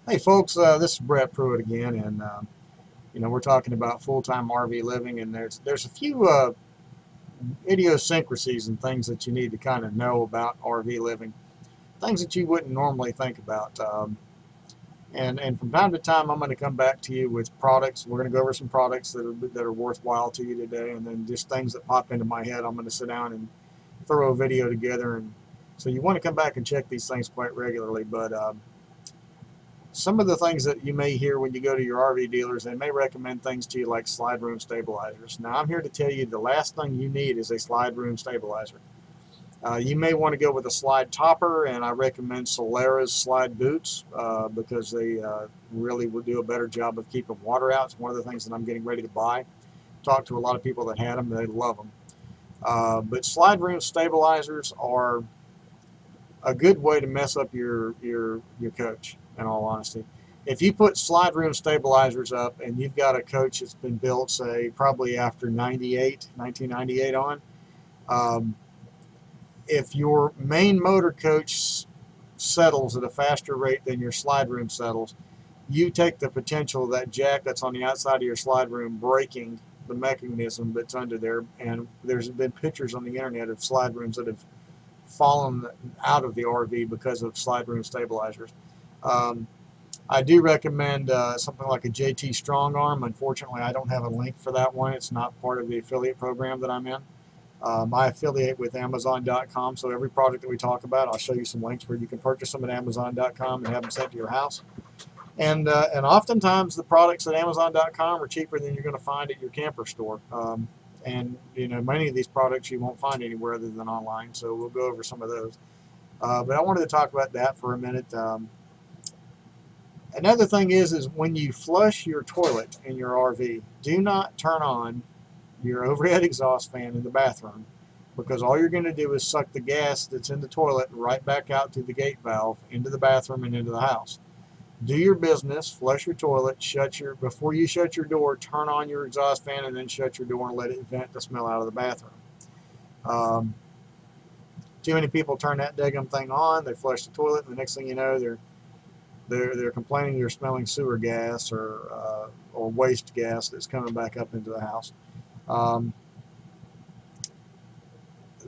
Hey folks, this is Brett Pruitt again, and we're talking about full-time RV living, and there's a few idiosyncrasies and things that you need to kind of know about RV living, things that you wouldn't normally think about. And from time to time, I'm going to come back to you with products. We're going to go over some products that are worthwhile to you today, and then just things that pop into my head. I'm going to sit down and throw a video together, and so you want to come back and check these things quite regularly, but. Some of the things that you may hear when you go to your RV dealers, they may recommend things to you like slide room stabilizers. Now, I'm here to tell you the last thing you need is a slide room stabilizer. You may want to go with a slide topper, and I recommend Solera's slide boots because they really will do a better job of keeping water out. It's one of the things that I'm getting ready to buy. Talked to a lot of people that had them, they love them. But slide room stabilizers are a good way to mess up your coach, in all honesty. If you put slide room stabilizers up and you've got a coach that's been built, say, probably after 1998 on, if your main motor coach settles at a faster rate than your slide room settles, you take the potential of that jack that's on the outside of your slide room breaking the mechanism that's under there, and there's been pictures on the internet of slide rooms that have fallen out of the RV because of slide room stabilizers. I do recommend something like a JT Strong Arm. Unfortunately, I don't have a link for that one. It's not part of the affiliate program that I'm in. I affiliate with Amazon.com, so every product that we talk about, I'll show you some links where you can purchase them at Amazon.com and have them sent to your house. And oftentimes the products at Amazon.com are cheaper than you're going to find at your camper store. And many of these products you won't find anywhere other than online, so we'll go over some of those. But I wanted to talk about that for a minute. Another thing is when you flush your toilet in your RV, do not turn on your overhead exhaust fan in the bathroom, because all you're going to do is suck the gas that's in the toilet right back out through the gate valve into the bathroom and into the house. Do your business, flush your toilet, before you shut your door, turn on your exhaust fan and then shut your door and let it vent the smell out of the bathroom. Too many people turn that daggum thing on, they flush the toilet, and the next thing you know, they're complaining you're smelling sewer gas or waste gas that's coming back up into the house.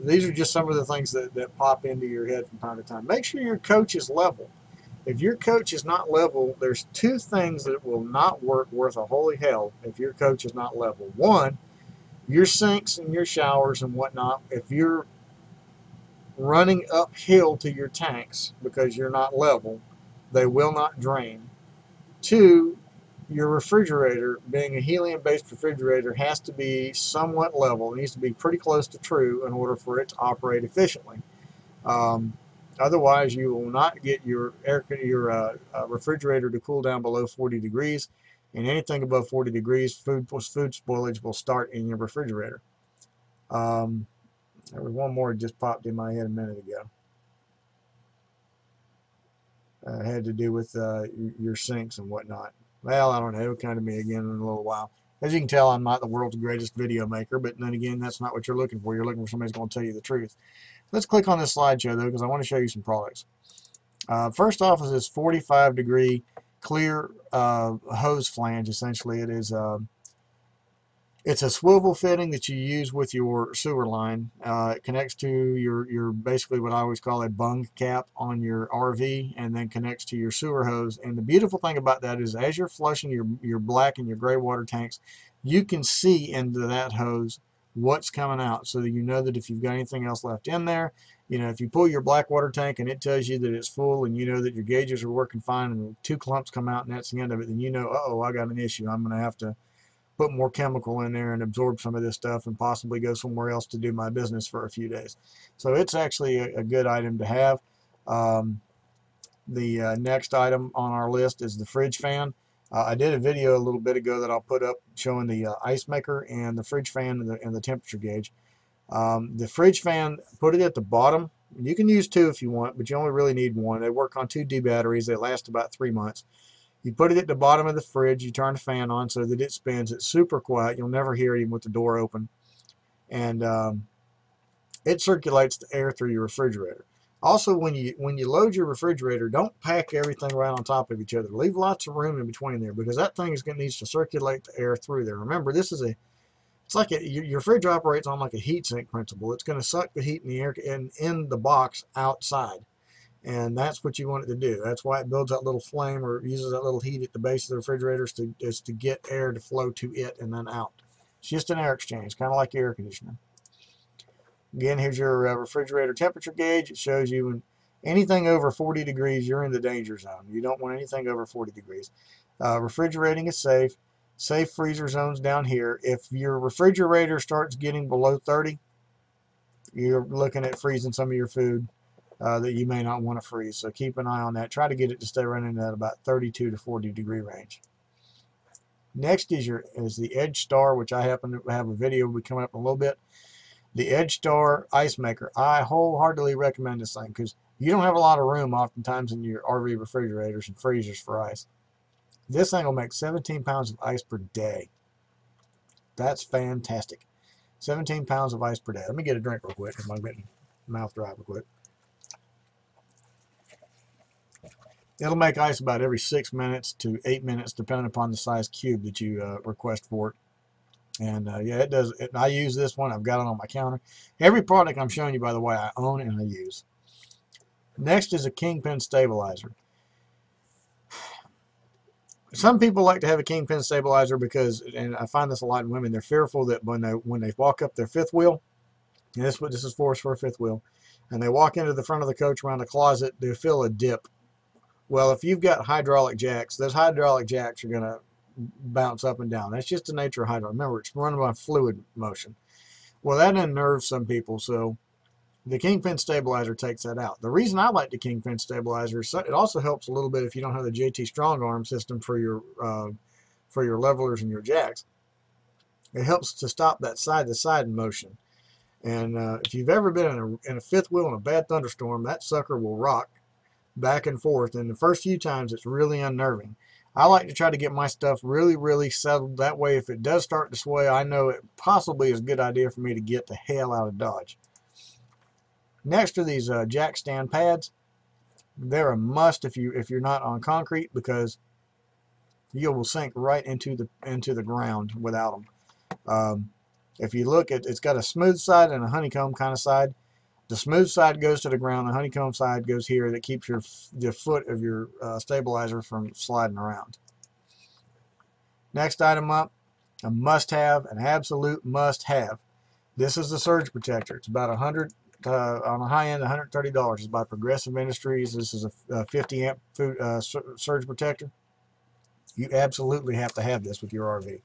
These are just some of the things that pop into your head from time to time. Make sure your coach is level. If your coach is not level, there's two things that will not work worth a holy hell if your coach is not level. One, your sinks and your showers and whatnot, if you're running uphill to your tanks because you're not level, they will not drain. Two, your refrigerator, being a helium-based refrigerator, has to be somewhat level. It needs to be pretty close to true in order for it to operate efficiently. Otherwise, you will not get your refrigerator to cool down below 40 degrees, and anything above 40 degrees, food spoilage will start in your refrigerator. There was one more that just popped in my head a minute ago. It had to do with your sinks and whatnot. Well, I don't know. It'll come to me again in a little while. As you can tell, I'm not the world's greatest video maker, but then again, that's not what you're looking for. You're looking for somebody who's going to tell you the truth. Let's click on this slideshow, though, because I want to show you some products. First off is this 45-degree clear hose flange. Essentially, it is it's a swivel fitting that you use with your sewer line. It connects to your basically what I always call a bung cap on your RV, and then connects to your sewer hose. And the beautiful thing about that is as you're flushing your black and your gray water tanks, you can see into that hose what's coming out, so that you know that if you've got anything else left in there, if you pull your black water tank and it tells you that it's full, and you know that your gauges are working fine, and 2 clumps come out and that's the end of it, then you know, uh-oh, I got an issue. I'm going to have to put more chemical in there and absorb some of this stuff and possibly go somewhere else to do my business for a few days. So it's actually a good item to have. The next item on our list is the fridge fan. I did a video a little bit ago that I'll put up showing the ice maker and the fridge fan and the temperature gauge. The fridge fan, put it at the bottom. You can use 2 if you want, but you only really need 1. They work on 2D batteries. They last about 3 months. You put it at the bottom of the fridge. You turn the fan on so that it spins. It's super quiet. You'll never hear it even with the door open. And it circulates the air through your refrigerator. Also, when you load your refrigerator, don't pack everything right on top of each other. Leave lots of room in between there, because that thing needs to circulate the air through there. Remember, it's like your fridge operates on like a heat sink principle. It's going to suck the heat in the air in the box outside, and that's what you want it to do. That's why it builds that little flame or uses that little heat at the base of the refrigerator, is to get air to flow to it and then out. It's just an air exchange, kind of like your air conditioner. Again, here's your refrigerator temperature gauge. It shows you when anything over 40 degrees, you're in the danger zone. You don't want anything over 40 degrees. Refrigerating is safe. Safe freezer zones down here. If your refrigerator starts getting below 30, you're looking at freezing some of your food that you may not want to freeze. So keep an eye on that. Try to get it to stay running at about 32 to 40 degree range. Next is the EdgeStar, which I happen to have a video will be coming up in a little bit. The EdgeStar ice maker. I wholeheartedly recommend this thing, because you don't have a lot of room oftentimes in your RV refrigerators and freezers for ice. This thing will make 17 pounds of ice per day. That's fantastic. 17 pounds of ice per day. Let me get a drink real quick, because I'm getting mouth dry real quick. It'll make ice about every 6 minutes to 8 minutes, depending upon the size cube that you request for it. And yeah, it does. I use this one. I've got it on my counter. Every product I'm showing you, by the way, I own and I use. Next is a kingpin stabilizer. Some people like to have a kingpin stabilizer because, and I find this a lot in women, they're fearful that when they walk up their fifth wheel, and this is what this is for a fifth wheel, and they walk into the front of the coach around the closet, they feel a dip. Well, if you've got hydraulic jacks, those hydraulic jacks are going to bounce up and down. That's just the nature of hydraulic. Remember, it's running by fluid motion. Well, that unnerves some people, so the kingpin stabilizer takes that out. The reason I like the kingpin stabilizer is it also helps a little bit if you don't have the JT strong arm system for your levelers and your jacks. It helps to stop that side-to-side motion. And if you've ever been in a fifth wheel in a bad thunderstorm, that sucker will rock back and forth. And the first few times, it's really unnerving. I like to try to get my stuff really, really settled. That way, if it does start to sway, I know it possibly is a good idea for me to get the hell out of Dodge. Next are these jack stand pads. They're a must if you're not on concrete, because you will sink right into the ground without them. If you look at, it's got a smooth side and a honeycomb kind of side. The smooth side goes to the ground. The honeycomb side goes here. That keeps the foot of your stabilizer from sliding around. Next item up, a must-have, an absolute must-have. This is the surge protector. It's about $100 on the high end, $130. It's by Progressive Industries. This is a 50 amp surge protector. You absolutely have to have this with your RV.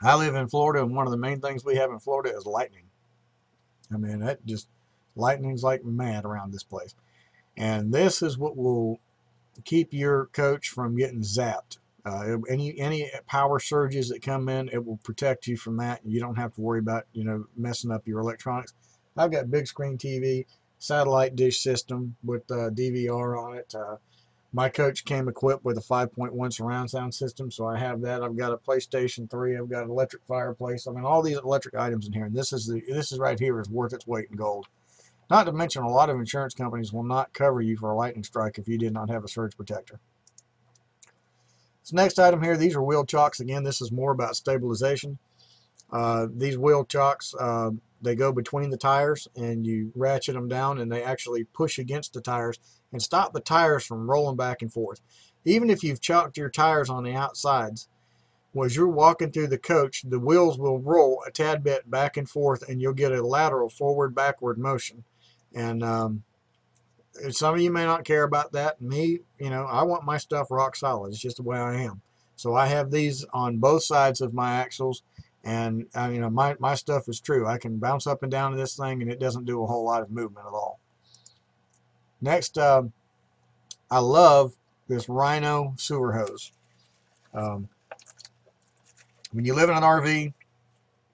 I live in Florida, and one of the main things we have in Florida is lightning. I mean, lightning's like mad around this place. And this is what will keep your coach from getting zapped. Any power surges that come in, it will protect you from that. You don't have to worry about, messing up your electronics. I've got big screen TV, satellite dish system with DVR on it. My coach came equipped with a 5.1 surround sound system, so I have that. I've got a PlayStation 3. I've got an electric fireplace. I mean, all these electric items in here, and this is right here is worth its weight in gold. Not to mention, a lot of insurance companies will not cover you for a lightning strike if you did not have a surge protector. This next item here, these are wheel chocks. Again, this is more about stabilization. These wheel chocks, they go between the tires, and you ratchet them down, and they actually push against the tires and stop the tires from rolling back and forth. Even if you've chocked your tires on the outsides, as you're walking through the coach, the wheels will roll a tad bit back and forth, and you'll get a lateral forward-backward motion. And some of you may not care about that. Me, I want my stuff rock solid. It's just the way I am. So I have these on both sides of my axles, and my stuff is true. I can bounce up and down to this thing, and it doesn't do a whole lot of movement at all. Next, I love this Rhino sewer hose. When you live in an RV,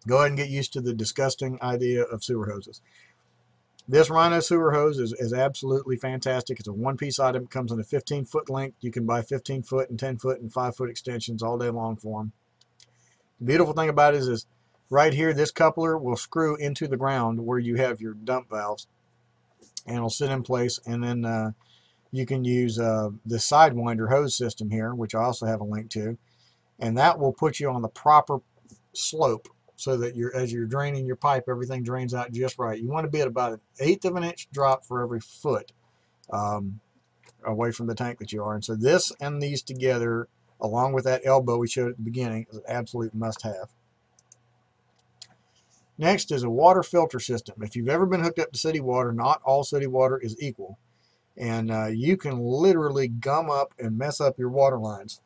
go ahead and get used to the disgusting idea of sewer hoses. This Rhino sewer hose is absolutely fantastic. It's a one-piece item. It comes in a 15-foot length. You can buy 15-foot and 10-foot and 5-foot extensions all day long for them. The beautiful thing about it is Right here, this coupler will screw into the ground where you have your dump valves, and it'll sit in place. And then you can use the Sidewinder hose system here, which I also have a link to, and that will put you on the proper slope so that as you're draining your pipe, everything drains out just right. You want to be at about 1/8 of an inch drop for every foot away from the tank that you are. And so this and these together, along with that elbow we showed at the beginning, is an absolute must-have. Next is a water filter system. If you've ever been hooked up to city water, not all city water is equal. And you can literally gum up and mess up your water lines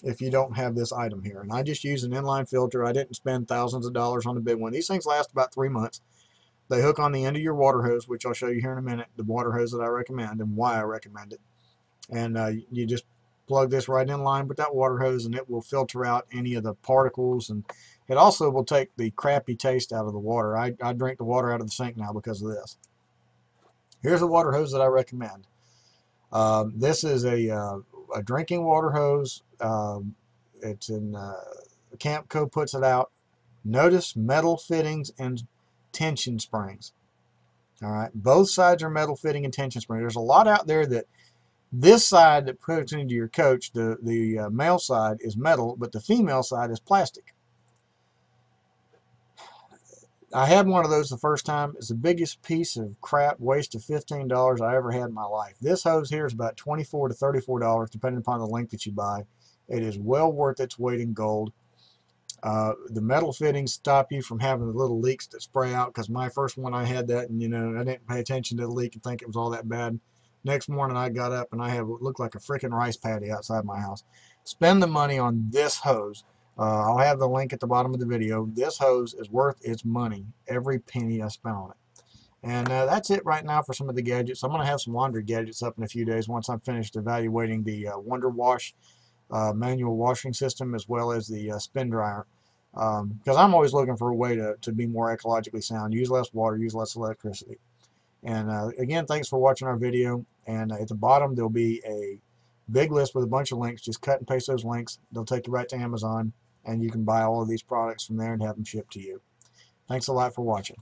if you don't have this item here. And I just use an inline filter. I didn't spend thousands of dollars on a big one. These things last about 3 months. They hook on the end of your water hose, which I'll show you here in a minute, the water hose that I recommend and why I recommend it. And you just plug this right in line with that water hose, and it will filter out any of the particles, and it also will take the crappy taste out of the water. I drink the water out of the sink now because of this. Here's a water hose that I recommend. This is a drinking water hose. It's in Camco puts it out. Notice metal fittings and tension springs. All right, both sides are metal fitting and tension spring. There's a lot out there that this side that puts into your coach, the male side is metal, but the female side is plastic. I had one of those the first time. It's the biggest piece of crap waste of $15 I ever had in my life. This hose here is about $24 to $34 depending upon the length that you buy. It is well worth its weight in gold. The metal fittings stop you from having the little leaks that spray out, because my first one I had that, and I didn't pay attention to the leak and think it was all that bad. Next morning I got up and I had what looked like a freaking rice paddy outside my house. Spend the money on this hose. I'll have the link at the bottom of the video. This hose is worth its money, every penny I spent on it. And that's it right now for some of the gadgets. I'm going to have some laundry gadgets up in a few days once I'm finished evaluating the Wonder Wash manual washing system, as well as the spin dryer. Because I'm always looking for a way to be more ecologically sound, use less water, use less electricity. And again, thanks for watching our video. And at the bottom there'll be a big list with a bunch of links. Just cut and paste those links. They'll take you right to Amazon, and you can buy all of these products from there and have them shipped to you. Thanks a lot for watching.